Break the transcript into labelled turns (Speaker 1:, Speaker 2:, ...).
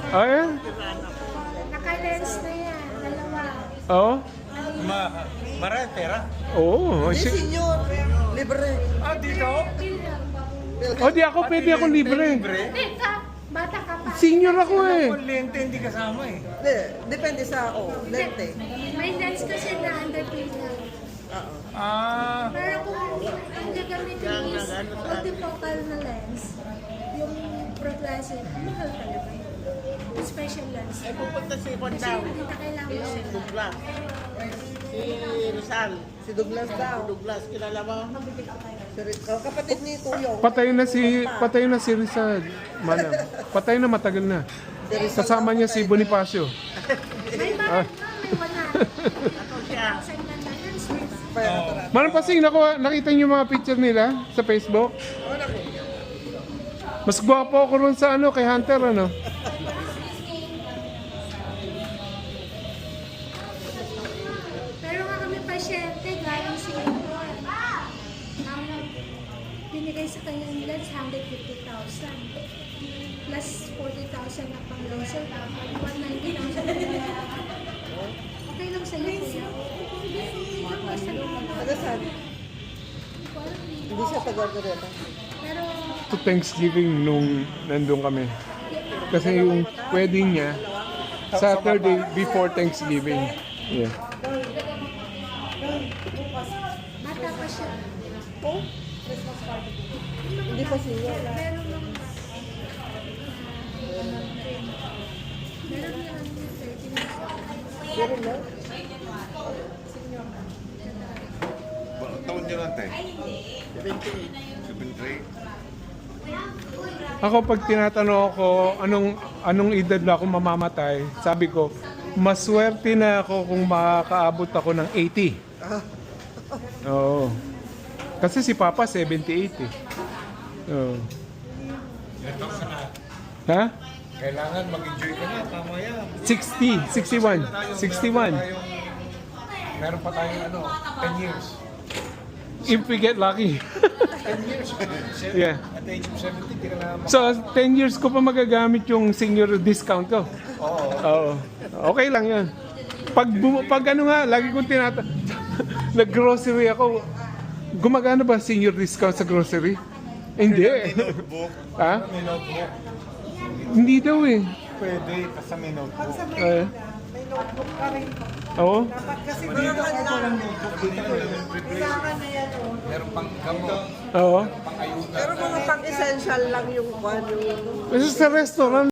Speaker 1: Ay?
Speaker 2: Naka-lens na yan, dalawa.
Speaker 1: Oo?
Speaker 3: Marami pera.
Speaker 1: Oo.
Speaker 4: Hindi, senyor. Libre.
Speaker 3: Ah, dito?
Speaker 1: O di ako, pwede ako libre.
Speaker 2: Hindi ka, bata ka pa.
Speaker 1: Senior ako eh.
Speaker 3: Ako, lente hindi kasama eh.
Speaker 4: Hindi, depende sa, lente.
Speaker 2: May lens kasi na underpay na.
Speaker 4: Oo.
Speaker 3: Ah,
Speaker 2: Pero kung ang gagamitin is multifocal na lens, yung progressive, mahal talaga yun. Special lens.
Speaker 5: Ay, pupunta si Juan
Speaker 2: Kasi
Speaker 5: daw.
Speaker 2: hindi na kailangan
Speaker 5: Si
Speaker 2: siya.
Speaker 5: Douglas. Si Rizal.
Speaker 4: Si Douglas daw.
Speaker 5: Douglas, kilala mo?
Speaker 4: Kapatid ni Tuyong.
Speaker 1: Patay na si Rizal. Manang. Patay na, matagal na. Kasama niya si Bonifacio.
Speaker 2: May bakit may wala.
Speaker 5: Ako siya.
Speaker 2: Saan na na lens?
Speaker 1: Manang Pasing, nakita niyo yung mga picture nila sa Facebook? Mas gwapo ako ron sa kay Hunter, ano?
Speaker 2: Pero nga kami pasyente, galing Singapore. Binigay sa kanya ng lens, 150,000. Plus 40,000 na pang laser, 190,000. Okay lang sa'yo, kuya. Okay sa'yo.
Speaker 4: Taga saan? Hindi siya taga-Gareta.
Speaker 2: Pero,
Speaker 1: To Thanksgiving nung nandun kami. Kasi yung wedding niya, Saturday before Thanksgiving. Yeah.
Speaker 2: bata pa siya.
Speaker 4: Oh? Hindi pa siya.
Speaker 2: Meron lang meron lang 13 years.
Speaker 4: Pero no?
Speaker 6: Bakit taon niyo lang tayo?
Speaker 5: 78.
Speaker 6: 73?
Speaker 1: Ako pag tinatanong ako anong edad na ako mamamatay, sabi ko, maswerte na ako kung makakaabot ako ng 80. Oo. Kasi si Papa 78 eh. Oo.
Speaker 3: ito ka na.
Speaker 1: Ha?
Speaker 3: Kailangan mag-enjoy ka na. Tama yan.
Speaker 1: 60, 61, 61.
Speaker 3: Meron pa tayong 10 years.
Speaker 1: If we get lucky.
Speaker 3: 10 years.
Speaker 1: Yeah.
Speaker 3: At the age of 70, di ka na
Speaker 1: So, 10 years ko pa magagamit yung senior discount ko. Oo. Okay lang yan. Pag ano nga, lagi kong nag-grocery ako. Gumagana ba senior discount sa grocery? Hindi.
Speaker 6: Notebook.
Speaker 1: Ha?
Speaker 3: may notebook.
Speaker 1: Hindi daw eh.
Speaker 3: Pwede, basta may notebook.
Speaker 1: Eh,
Speaker 4: May notebook ka rin.
Speaker 1: Oo.
Speaker 4: Dapat kasi
Speaker 3: Dito ako walang notebook. Dito ko yung
Speaker 4: kailangan na yan.
Speaker 3: meron pang gamot,
Speaker 1: Oo.
Speaker 3: pang ayuda.
Speaker 4: Pero mga pang-essential lang yung kwan, yung
Speaker 1: Kasi sa restaurant,